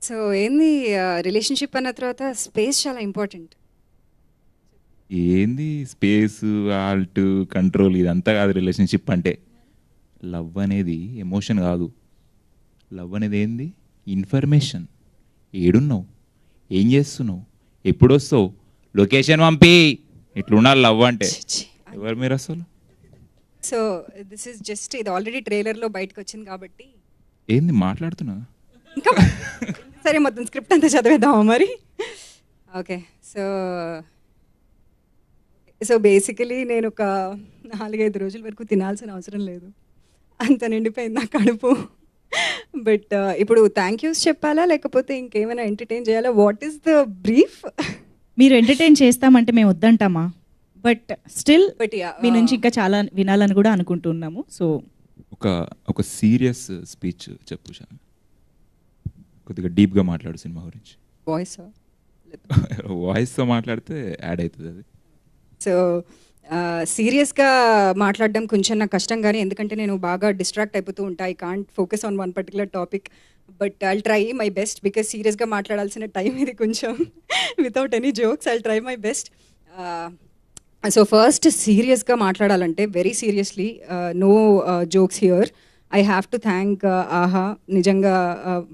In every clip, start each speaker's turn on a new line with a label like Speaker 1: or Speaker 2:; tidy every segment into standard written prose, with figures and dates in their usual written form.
Speaker 1: So ఏంది relationship అన్న తర్వాత స్పేస్ చాలా ఇంపార్టెంట్.
Speaker 2: ఏంది స్పేస్, ఆల్ట్, కంట్రోల్ ఇదంతా కాదు రిలేషన్‌షిప్ అంటే. లవ్ అనేది ఎమోషన్ కాదు. లవ్ అనేది ఏంది? ఇన్ఫర్మేషన్. ఏడున్నావు? ఏం చేస్తున్నావు? ఎప్పుడొస్తావు? లొకేషన్ పంపి. ఇట్లుండాలి లవ్ అంటే.
Speaker 1: ఛీ! ఛీ!
Speaker 2: ఎవరు మీరు అసలు?
Speaker 1: సో దిస్ ఈస్ జస్ట్ ఇది ఆల్రెడీ ట్రైలర్‌లో బయటకొచ్చింది కాబట్టి
Speaker 2: ఏంది మాట్లాడుతున్నా?
Speaker 1: ఇంకా సరే మొత్తం స్క్రిప్ట్ అంతా చదివేద్దామా మరి? ఓకే. సో సో బేసికలీ నేనొక 4, 5 రోజుల వరకు తినాల్సిన అవసరం లేదు. అంత నిండిపోయింది నా కడుపు. బట్ ఇప్పుడు థాంక్ యూస్ చెప్పాలా? లేకపోతే ఇంకేమైనా ఎంటర్‌టైన్ చేయాలా? What is the brief?
Speaker 3: మీరు ఎంటర్టైన్ చేస్తామంటే మేము వద్దంటామా, బట్ స్టిల్
Speaker 1: బట్ యాహ్!
Speaker 3: మీ నుంచి ఇంకా చాలా వినాలని కూడా అనుకుంటున్నాము. సో
Speaker 2: ఒక ఒక సీరియస్ స్పీచ్ చెప్పు షామి. కొద్దిగా డీప్‌గా మాట్లాడు సినిమా గురించి.
Speaker 1: వాయిసా?
Speaker 2: వాయిస్‌తో మాట్లాడితే యాడ్ అవుతుంది అది.
Speaker 1: సో సీరియస్‌గా మాట్లాడడం కొంచెం నాకు కష్టం గానీ, ఎందుకంటే నేను బాగా డిస్ట్రాక్ట్ అయిపోతూ ఉంటా. I can't focus on one particular topic. But I'll try my best because సీరియస్‌గా మాట్లాడాల్సిన టైం ఇది కొంచెం. Without any jokes I'll try my best. So first సీరియస్‌గా మాట్లాడాలంటే very seriously no jokes here. I have to thank Aha! నిజంగా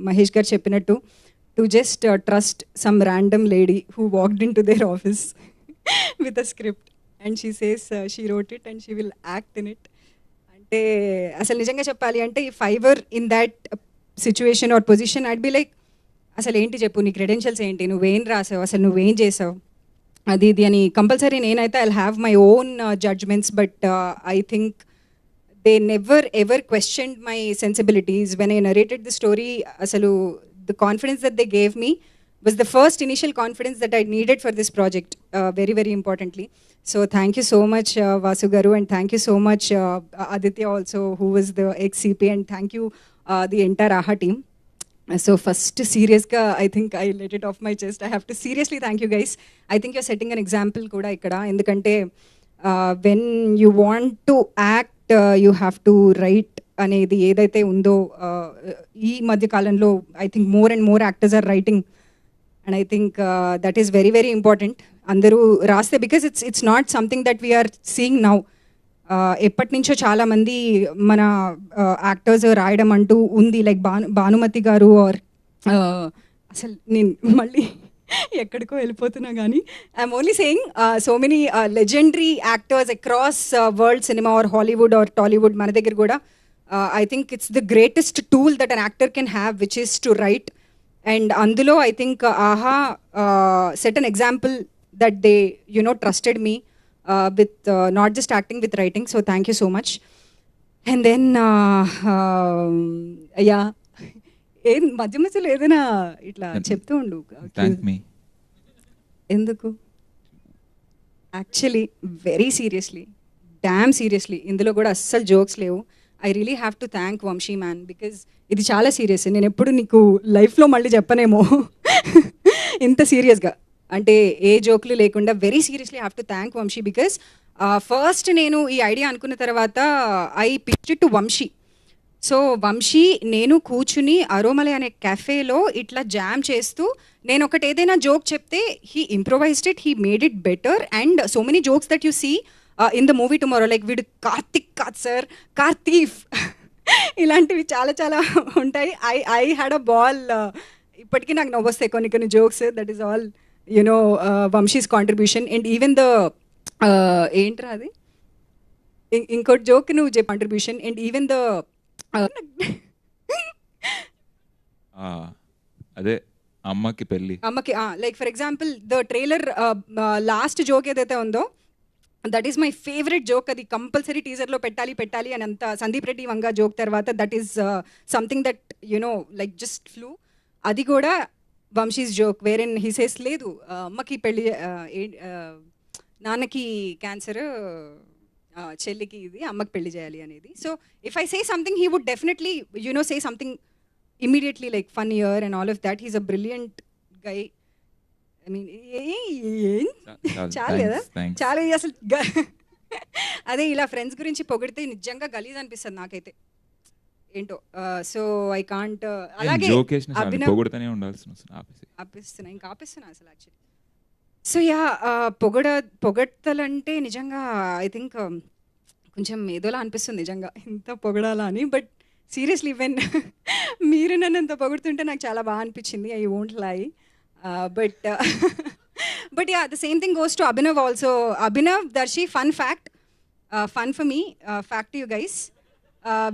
Speaker 1: మహేష్ గారు చెప్పినట్టు to just trust some random lady who walked into their office with a script and she says she wrote it and she will act in it. అంటే అసలు నిజంగా చెప్పాలి అంటే if I were in that situation or position I'd be like అసలు ఏంటి చెప్పు నీ credentials ఏంటి, నువ్వేం రాసావు, అసలు నువ్వేం చేసావు, అది ఇది అని కంపల్సరీ నేనైతే I'll have my own judgements. But I think they never ever questioned my sensibilities when I narrated the story. అసలు the confidence that they gave me was the first initial confidence that I needed for this project, very, very importantly. So thank you so much, Vasu Garu, and thank you so much, Aditya also, who was the ex-CP, and thank you, the entire AHA team. So first, serious ka, I think I let it off my chest. I have to seriously thank you guys. I think you're setting an example kuda ikkada, endukante when you want to act, you have to write అనేది ఏదైతే ఉందో ఈ మధ్య కాలంలో I think more and more actors are writing. And I think that is very very important. అందరూ రాస్తే because it's not something that we are seeing now. ఎప్పటి నుంచో చాలామంది మన యాక్టర్స్ రాయడం అంటూ ఉంది, లైక్ భానుమతి గారు ఆర్ అసలు నేను మళ్ళీ ఎక్కడికో వెళ్ళిపోతున్నా కానీ I'm only saying so many legendary actors across world cinema or Hollywood or Tollywood మన దగ్గర కూడా. I think it's the greatest tool that an actor can have which is to write. And అందులో I think Aha set an example that they trusted me with not just acting with writing. So thank you so much. And then yeah ఏం మధ్య మధ్యలో ఏదైనా ఇట్లా చెప్తూ ఉండు.
Speaker 2: Thank మీ.
Speaker 1: ఎందుకు? Actually very seriously, damn seriously ఇందులో కూడా అస్సలు జోక్స్ లేవు. I really have to thank Vamshi man because ఇది చాలా సీరియస్. నేను ఎప్పుడు నీకు లైఫ్లో మళ్ళీ చెప్పనేమో ఇంత సీరియస్గా, అంటే ఏ జోక్లు లేకుండా very seriously have to thank Vamshi because first నేను ఈ ఐడియా అనుకున్న తర్వాత I pitched to Vamshi. So Vamshi నేను కూర్చుని అరోమలై అనే కెఫేలో ఇట్లా జామ్ చేస్తూ నేను ఒకటి ఏదైనా జోక్ చెప్తే he improvised it, he made it better. And so many jokes that you see in the movie tomorrow, like వీడు కార్తిక్ కాదు సార్, కార్తీఫ్, ఇలాంటివి చాలా చాలా ఉంటాయి. I had a ball. ఇప్పటికీ నాకు నవ్వొస్తాయి కొన్ని కొన్ని jokes. That is all Vamshi's contribution. And even the ఏంట్రా అది ఇంకోటి జోక్ నువ్వు చెప్పి కాంట్రిబ్యూషన్. అండ్ ఈవెన్ ద
Speaker 2: అదే అమ్మకి పెళ్ళి,
Speaker 1: అమ్మకి like for example the trailer last joke ఏదైతే ఉందో that is my favourite joke. అది కంపల్సరీ టీజర్లో పెట్టాలి అని అంత సందీప్ రెడ్డి వంగ జోక్ తర్వాత that is something that like just flu. అది కూడా వంశీస్ జోక్ వేరెన్ హీ సేస్ లేదు అమ్మకి పెళ్ళి, నాన్నకి క్యాన్సర్, చెల్లికి ఇది, అమ్మకి పెళ్లి చేయాలి అనేది. So if I say something he would definitely say something immediately like funnier and all of that. He's a brilliant guy. I mean చాలు కదా, చాలా అసలు అదే ఇలా ఫ్రెండ్స్ గురించి పొగిడితే నిజంగా గలీజ్ అనిపిస్తుంది నాకైతే. ఏంటో సో ఐ కాంట్ అలాగే
Speaker 2: జోక్ వేసిన
Speaker 1: అభినవ్
Speaker 2: పొగుడుతూనే ఉండాల్సిన ఆపేసి
Speaker 1: ఇంకా ఆపేస్తున్నా అసలు యాక్చువల్లీ. సో యా పొగడ్తలంటే నిజంగా ఐ థింక్ కొంచెం ఏదోలా అనిపిస్తుంది నిజంగా ఇంత పొగడాలా అని. బట్ సీరియస్లీ వెన్ మీరు నన్ను ఇంత పొగుడుతుంటే నాకు చాలా బాగా అనిపించింది. I won't lie. But but ya the same thing goes to Abhinav also. Abhinav, Darshi, fun fact, fun for me, fact you guys,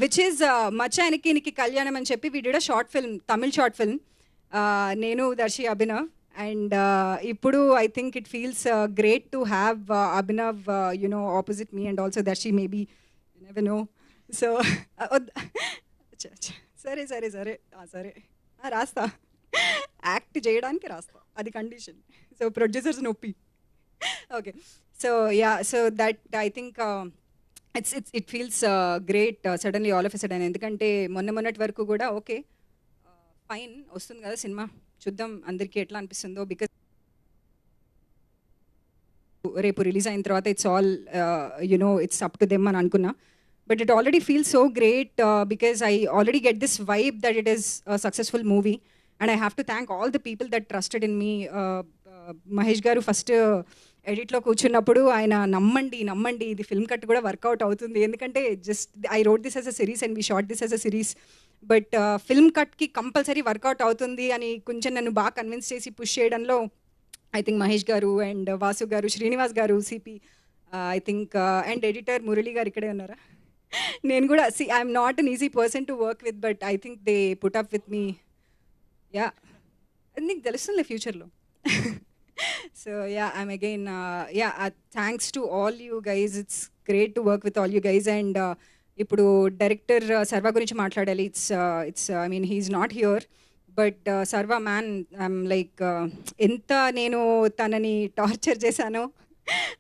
Speaker 1: which is మచ్చ ఆయనకి కళ్యాణం అని చెప్పి we did a short film, Tamil short film, నేను, దర్శి, అభినవ్. అండ్ ఇప్పుడు I think it feels great to have Abhinav you know opposite me and also Darshi, maybe you never know. So సరే సరే సరే సరే రాస్తా, యాక్ట్ చేయడానికి రాస్తా, అది కండిషన్. సో ప్రొడ్యూసర్స్ నొప్పి. Okay, so yeah, so that I think it feels great suddenly all of a sudden. ఎందుకంటే మొన్నటి వరకు కూడా ఓకే ఫైన్ వస్తుంది కదా సినిమా, చూద్దాం అందరికీ ఎట్లా అనిపిస్తుందో. బికాస్ రేపు రిలీజ్ అయిన తర్వాత it's all you know it's up to them అని అనుకున్నా. But it already feels so great because I already get this vibe that it is successful movie and I have to thank all the people that trusted in me. Mahesh గారు first ఎడిట్లో కూర్చున్నప్పుడు ఆయన నమ్మండి ఇది film cut కూడా work out అవుతుంది, ఎందుకంటే just I wrote this as a series and we shot this as a series, but film కట్కి compulsory work out అవుతుంది అని కొంచెం నన్ను బాగా కన్విన్స్ చేసి పుష్ చేయడంలో ఐ థింక్ మహేష్ గారు and Vasu garu, Srinivas garu, CP, I think and editor Murali garu ఇక్కడే ఉన్నారా. నేను కూడా I'm not an easy person to work with, but I think they put up with me. Yeah, నీకు తెలుస్తుంది ఫ్యూచర్లో. So yeah, I'm again yeah thanks to all you guys. It's great to work with all you guys. And ఇప్పుడు director Sarva గురించి మాట్లాడాలి. It's I mean he's not here, but Sarva man, I'm like ఎంత నేను తనని torture చేశానో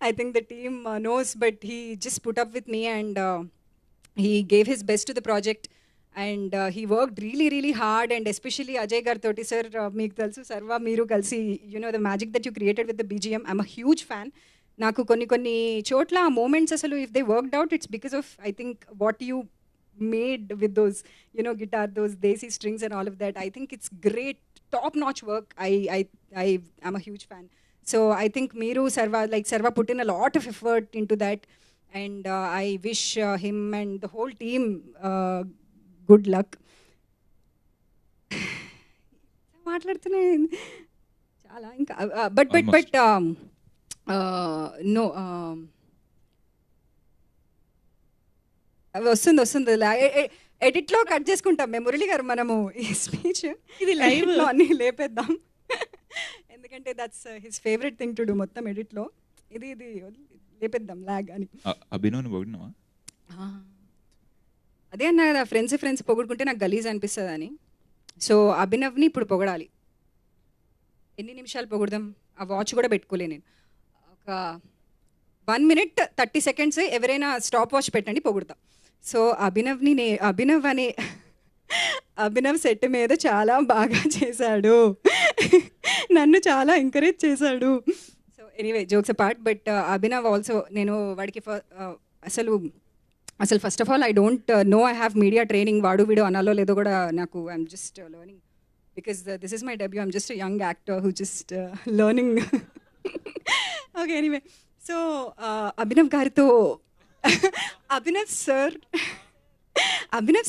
Speaker 1: I think the team knows, but he just put up with me and he gave his best to the project and he worked really hard, and especially Ajay gar toti sir, meeku telusu sarva meeru kalsi, you know, the magic that you created with the BGM. I'm a huge fan. Naku konni chotla moments asalu if they worked out, it's because of I think what you made with those, you know, guitar, those desi strings and all of that. I think it's great, top notch work. I'm a huge fan. So I think meeru sarva put in a lot of effort into that, and I wish him and the whole team good luck. మాట్లాడుతూనే చాలా ఇంకా but no వస్తుంది ఎడిట్లో cut చేసుకుంటాం మేము మురళి గారు, మనము ఈ speech
Speaker 3: ఇది live.
Speaker 1: లో అన్ని లేపేద్దాం, ఎందుకంటే that's his favourite thing to do. మొత్తం ఎడిట్లో ఇది లేపేద్దాం లాగ్ అని.
Speaker 2: అభినవ్ని పొగిడినావా?
Speaker 1: అదే అన్నా కదా, ఫ్రెండ్స్ పొగుడుకుంటే నాకు గలీజ్ అనిపిస్తుంది అని. సో అభినవ్ని ఇప్పుడు పొగడాలి. ఎన్ని నిమిషాలు పొగుడదాం? ఆ వాచ్ కూడా పెట్టుకోలే నేను. ఒక 1 minute 30 seconds ఎవరైనా స్టాప్ వాచ్ పెట్టండి, పొగుడతా. సో అభినవ్ సెట్ మీద చాలా బాగా చేశాడు, నన్ను చాలా ఎంకరేజ్ చేశాడు. So anyway, jokes apart, but Abhinav also నేను వాడికి అసలు first of all I don't know I have media training. వాడు వీడు అనాలో లేదో కూడా నాకు, I'm just learning because this is my debut. I'm just young actor who just learning. Okay, anyway, so Abhinav గారితో అభినవ్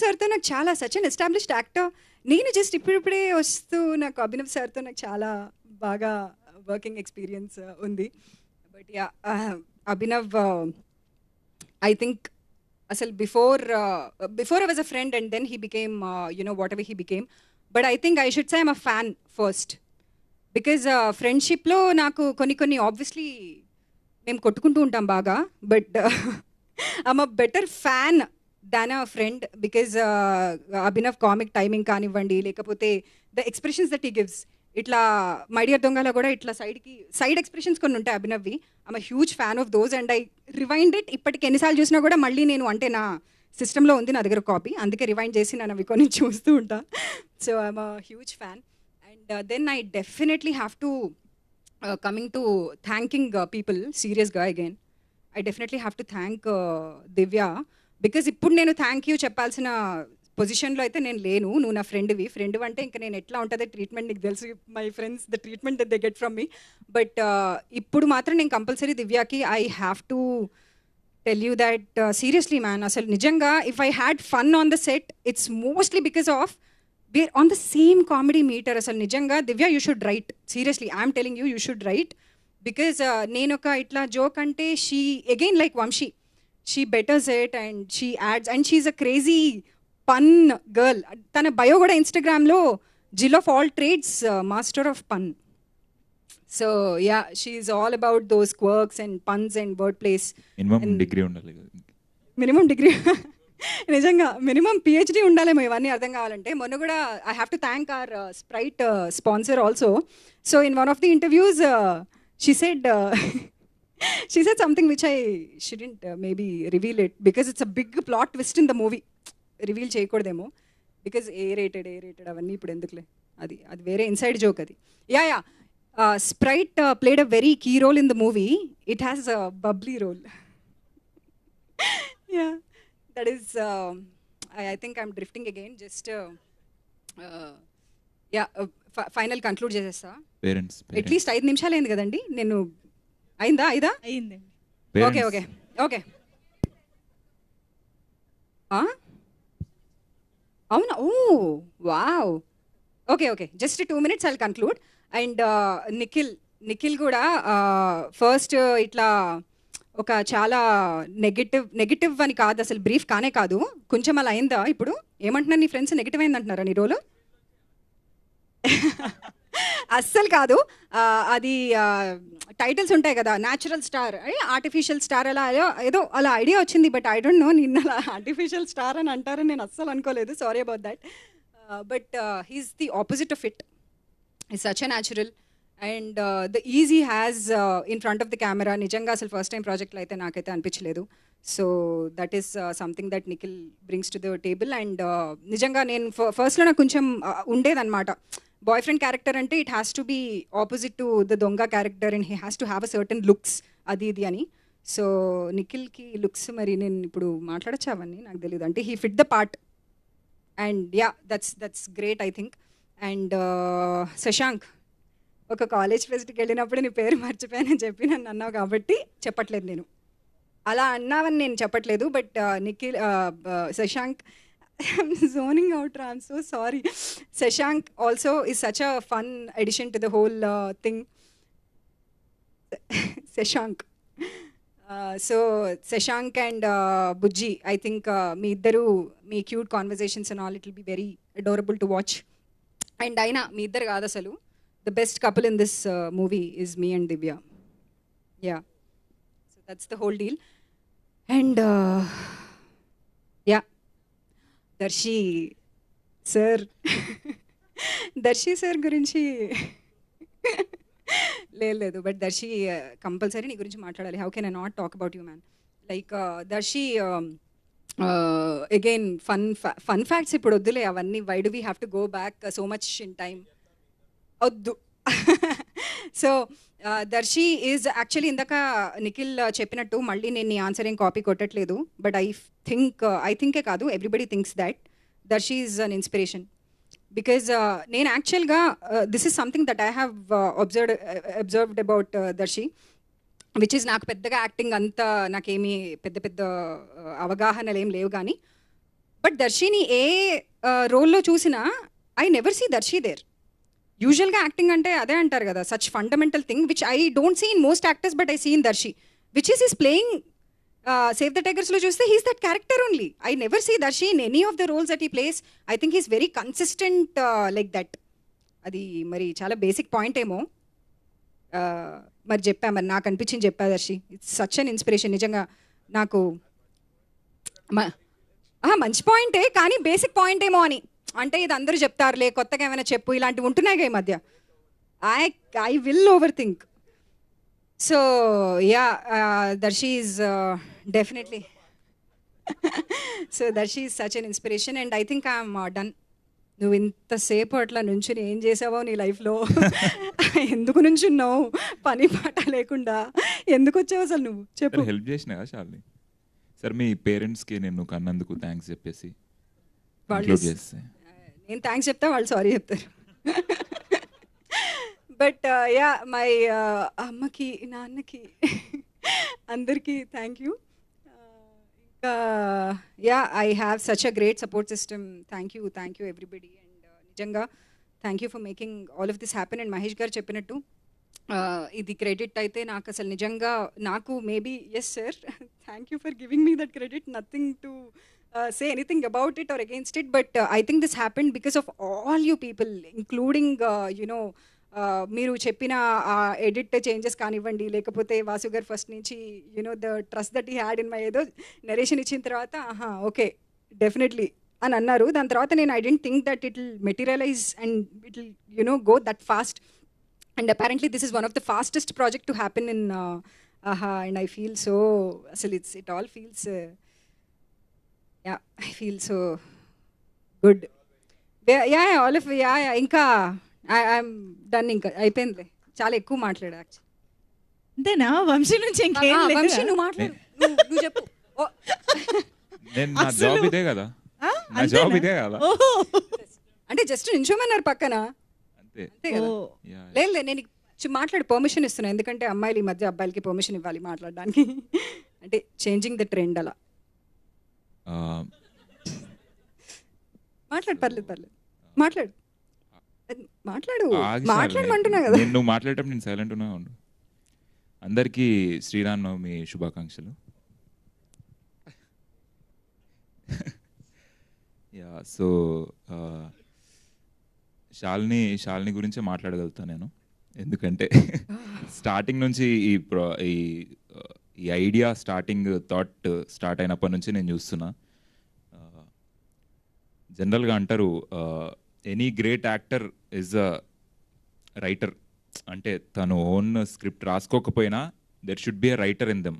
Speaker 1: సార్తో నాకు చాలా సచ్ అన్ ఎస్టాబ్లిష్డ్ యాక్టర్. నేను జస్ట్ ఇప్పుడిప్పుడే వస్తూ నాకు అభినవ్ సార్తో నాకు చాలా బాగా వర్కింగ్ ఎక్స్పీరియన్స్ ఉంది. But yeah, Abhinav I think అసలు before I was a friend and then he became you know, whatever he became, but I think I should say I'm a fan first, because ఫ్రెండ్షిప్లో నాకు కొన్ని obviously మేము కొట్టుకుంటూ ఉంటాం బాగా, but I'm a better fan than a friend, because Abhinav comic timing కానివ్వండి, లేకపోతే the expressions that he gives, ఇట్లా మై డియర్ దొంగలో కూడా ఇట్లా సైడ్ ఎక్స్ప్రెషన్స్ కొన్ని ఉంటాయి అభినవ్వి. I'm a huge fan of those and I rewind it. ఇప్పటికి ఎన్నిసార్లు చూసినా కూడా మళ్ళీ నేను, అంటే నా సిస్టంలో ఉంది నా దగ్గర కాపీ, అందుకే రివైండ్ చేసి నేను అవి కొన్ని చూస్తూ ఉంటా. So I'm a huge fan. And then I definitely have to coming to thanking people సీరియస్గా again, I definitely have to thank Divya, because ఇప్పుడు నేను థ్యాంక్ యూ చెప్పాల్సిన పొజిషన్లో అయితే నేను లేను. నువ్వు నా ఫ్రెండ్ అంటే ఇంకా నేను ఎట్లా ఉంటుందో ట్రీట్మెంట్ నీకు తెలుసు. My friends the treatment they get from me. But ఇప్పుడు మాత్రం నేను కంపల్సరీ దివ్యాకి I have to tell you that seriously man, అసలు నిజంగా if I had fun on the set it's mostly because of we're on the same comedy meter. అసలు నిజంగా Divya you should write, seriously I'm telling you should write. Because నేను ఒక ఇట్లా joke అంటే she again like Vamsi, she betters it and she adds and she's a crazy pun girl. తన bio కూడా ఇన్స్టాగ్రామ్లో jill of all trades master of pun. So yeah, she's all about those quirks and puns and word plays.
Speaker 2: Minimum degree ఉండాలి కదా.
Speaker 1: Minimum degree నిజంగా minimum PhD ఉండాలేమో ఇవన్నీ అర్థం కావాలంటే. మొన్న కూడా I have to thank our Sprite sponsor also. So in one of the interviews she said something which I shouldn't maybe reveal it because it's a big plot twist in the movie. Reveal చేయకూడదేమో because A rated అవన్నీ ఇప్పుడు ఎందుకులే, అది వేరే inside joke అది. Yeah Sprite played a very key role in the movie. It has a bubbly role. Yeah, that is I think I'm drifting again. Just yeah, final conclude చేసేస్తా.
Speaker 2: Parents
Speaker 1: at least 5 నిమిషాలు అయింది కదండి. నేను అయిందా?
Speaker 3: అయిందండి.
Speaker 1: Okay okay okay. అవునా? Oh wow. Okay just 2 minutes I'll conclude. And Nikhil కూడా first ఇట్లా ఒక చాలా నెగిటివ్ అని కాదు, అసలు బ్రీఫ్ కానే కాదు, కొంచెం అలా అయిందా? ఇప్పుడు ఏమంటున్నారు నీ ఫ్రెండ్స్, నెగిటివ్ అయింది అంటున్నారా నీ రోలు? అస్సలు కాదు. అది టైటిల్స్ ఉంటాయి కదా, న్యాచురల్ స్టార్, ఆర్టిఫిషియల్ స్టార్, అలా ఏదో అలా ఐడియా వచ్చింది. బట్ ఐ డోంట్ నో నిన్న అలా ఆర్టిఫిషియల్ స్టార్ అని అంటారని నేను అస్సలు అనుకోలేదు. Sorry about that. But he's the opposite of it. Is such a natural and the ease he has in front of the camera. నిజంగా అసలు ఫస్ట్ టైం ప్రాజెక్ట్లో అయితే నాకైతే అనిపించలేదు. So that is something that Nikhil brings to the table. And నిజంగా నేను ఫస్ట్లో నాకు కొంచెం ఉండేదన్నమాట, బాయ్ ఫ్రెండ్ క్యారెక్టర్ అంటే it has to be opposite to the donga character and he has to have a certain looks, అది ఇది అని. సో నిఖిల్కి లుక్స్ మరి నేను ఇప్పుడు మాట్లాడచ్చా అవన్నీ నాకు తెలియదు, అంటే he fit the part. And yeah, that's great I think. And Shashank, ఒక కాలేజ్ ఫెస్ట్కి వెళ్ళినప్పుడు నీ పేరు మర్చిపోయానని చెప్పి నన్ను అన్నావు కాబట్టి చెప్పట్లేదు, నేను అలా అన్నావని నేను చెప్పట్లేదు. But Nikhil, Shashank, I'm zoning out, I'm so sorry. Shashank also is such a fun addition to the whole thing. Shashank. So Shashank and Bujji, I think me iddaru me cute conversations and all, it will be very adorable to watch. And aina me iddaru kaadu asalu, the best couple in this movie is me and Divya. Yeah, so that's the whole deal. And yeah, Darshi sir గురించి లేదు, but Darshi compulsory నీ గురించి మాట్లాడాలి. How can I not talk about you man? Like Darshi again fun facts ఇప్పుడు వద్దులే అవన్నీ. Why do we have to go back so much in time? వద్దు. So Darshi is actually, ఇందాక నిఖిల్ చెప్పినట్టు మళ్ళీ నేను నీ ఆన్సర్ ఏం కాపీ కొట్టట్లేదు, బట్ ఐ థింకే కాదు, everybody thinks that Darshi is an inspiration. Because నేను యాక్చువల్గా this is something that I have observed about Darshi, which is, నాకు పెద్దగా యాక్టింగ్ అంతా నాకేమీ పెద్ద అవగాహనలు ఏం లేవు కానీ, బట్ దర్శిని ఏ రోల్లో చూసినా I never see Darshi there. యూజువల్గా యాక్టింగ్ అంటే అదే అంటారు కదా, such fundamental thing which I don't see in most actors, but I see in Darshi, which is playing save the టైగర్స్లో చూస్తే he's that character only. I never see Darshi in any of the roles that he plays. I think he's very consistent like that. అది మరి చాలా basic point ఏమో, మరి మరి నాకు అనిపించింది చెప్పా Darshi. It's such an inspiration నిజంగా. నాకు మంచి పాయింటే కానీ బేసిక్ పాయింట్ ఏమో అని, అంటే ఇది అందరూ చెప్తారులే, కొత్తగా ఏమైనా చెప్పు, ఇలాంటివి ఉంటున్నాయి ఈ మధ్య. I will overthink. So ya, Darshi is definitely, so Darshi is such an inspiration. And I think I'm done. నువ్వు ఇంతసేపు అట్లా నుంచుని ఏం చేసావో నీ లైఫ్లో? ఎందుకు నుంచున్నావు? పని పాట లేకుండా ఎందుకు వచ్చావు అసలు? నువ్వు చెప్పు.
Speaker 2: హెల్ప్ చేసినా చాలని సార్, మీ పేరెంట్స్కి నేను కన్నందుకు థ్యాంక్స్ చెప్పేసి.
Speaker 1: వాళ్ళు
Speaker 2: ఇంక్లూడ్ చేస్తే
Speaker 1: నేను థ్యాంక్స్ చెప్తా, వాళ్ళు సారీ చెప్తారు. బట్ యా మై అమ్మకి, నాన్నకి, అందరికీ థ్యాంక్ యూ. ఇంకా yeah I have such a great support system. Thank you everybody. And నిజంగా thank you for making all of this happen. And Mahesh గారు చెప్పినట్టు ఇది క్రెడిట్ అయితే నాకు అసలు నిజంగా నాకు maybe yes sir, thank you for giving me that credit. Nothing to say anything about it or against it, but I think this happened because of all you people, including మీరు చెప్పిన edit changes కానివ్వండి, లేకపోతే Vasu garu first నుంచి the trust that he had in my, ఏదో narration ఇచ్చిన తర్వాత okay definitely అని అన్నారు. దాని తర్వాత నేను I didn't think that it will materialise and it will go that fast. And apparently this is one of the fastest project to happen in AHA, and I feel so, it all feels yeah, I feel so good. Yeah, all of yeah, ఇంకా I'm done, ఇంకా అయిపోయిందిలే, చాలా ఎక్కువ మాట్లాడా actually.
Speaker 3: అంతేనా? వంశీ నుంచి ఇంకేం లేదా?
Speaker 1: వంశీ నువ్వు మాట్లాడు, నువ్వు చెప్పు.
Speaker 2: నేను నా
Speaker 3: అసలు-
Speaker 2: జాబ్ ఇదే కదా,
Speaker 3: ఆ?
Speaker 2: నా జాబ్
Speaker 3: అంతేనా?
Speaker 2: ఇదే కదా.
Speaker 3: ఓహో.
Speaker 1: అంటే జస్ట్ నించోమన్నారు పక్కన,
Speaker 2: అంతే.
Speaker 1: అంతే కదా.
Speaker 3: ఓ.
Speaker 2: Yeah.
Speaker 1: లేదు నేను మాట్లాడి పర్మిషన్ ఇస్తున్నా, ఎందుకంటే అమ్మాయిలు ఈ మధ్య అబ్బాయిలకి పర్మిషన్ ఇవ్వాలి మాట్లాడడానికి. అంటే చేంజింగ్ ద ట్రెండ్ అలా. మాట్లాడు, పర్లేదు మాట్లాడు,
Speaker 2: ఆగి సార్,
Speaker 1: మాట్లాడమంటున్నా కదా.
Speaker 2: నువ్వు మాట్లాడేటప్పుడు నేను సైలెంట్ ఉన్నా ఉండు. అందరికీ శ్రీరామనవమి శుభాకాంక్షలు. యా, సో శాలిని గురించే మాట్లాడగలుగుతాను నేను, ఎందుకంటే స్టార్టింగ్ నుంచి ఈ ఐడియా థాట్ స్టార్ట్ అయినప్పటి నుంచి నేను చూస్తున్నా. జనరల్గా అంటారు any great actor is a writer. అంటే తను ఓన్ స్క్రిప్ట్ రాసుకోకపోయినా there should be a writer in them.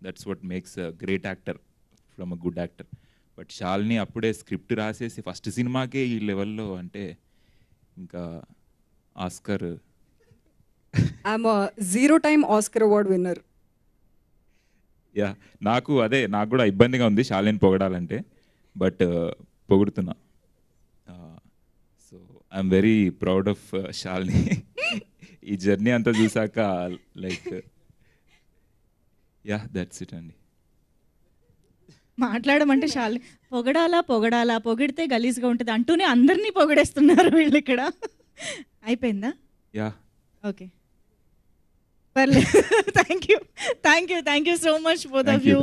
Speaker 2: That's what makes a great actor from a good actor. But Shalini అప్పుడే స్క్రిప్ట్ రాసేసి ఫస్ట్ సినిమాకే ఈ లెవెల్లో అంటే ఇంకా Oscar.
Speaker 1: I'm 0 time Oscar award winner.
Speaker 2: Yeah, నాకు కూడా ఇబ్బందిగా ఉంది శాలిని పొగడాలంటే, బట్ పొగుడుతున్నా. So I'm very proud of Shalini. ఈ జర్నీ అంతా చూసాక లైక్ యా, దట్స్ ఇట్ అండి.
Speaker 3: మాట్లాడమంటే చాలు. పొగడాలా పొగిడితే గలీజ్గా ఉంటుంది అంటూనే అందరినీ పొగిడేస్తున్నారు వీళ్ళు ఇక్కడ. అయిపోయిందా?
Speaker 2: యా,
Speaker 3: ఓకే, పర్లేదు. Thank you so much both of you.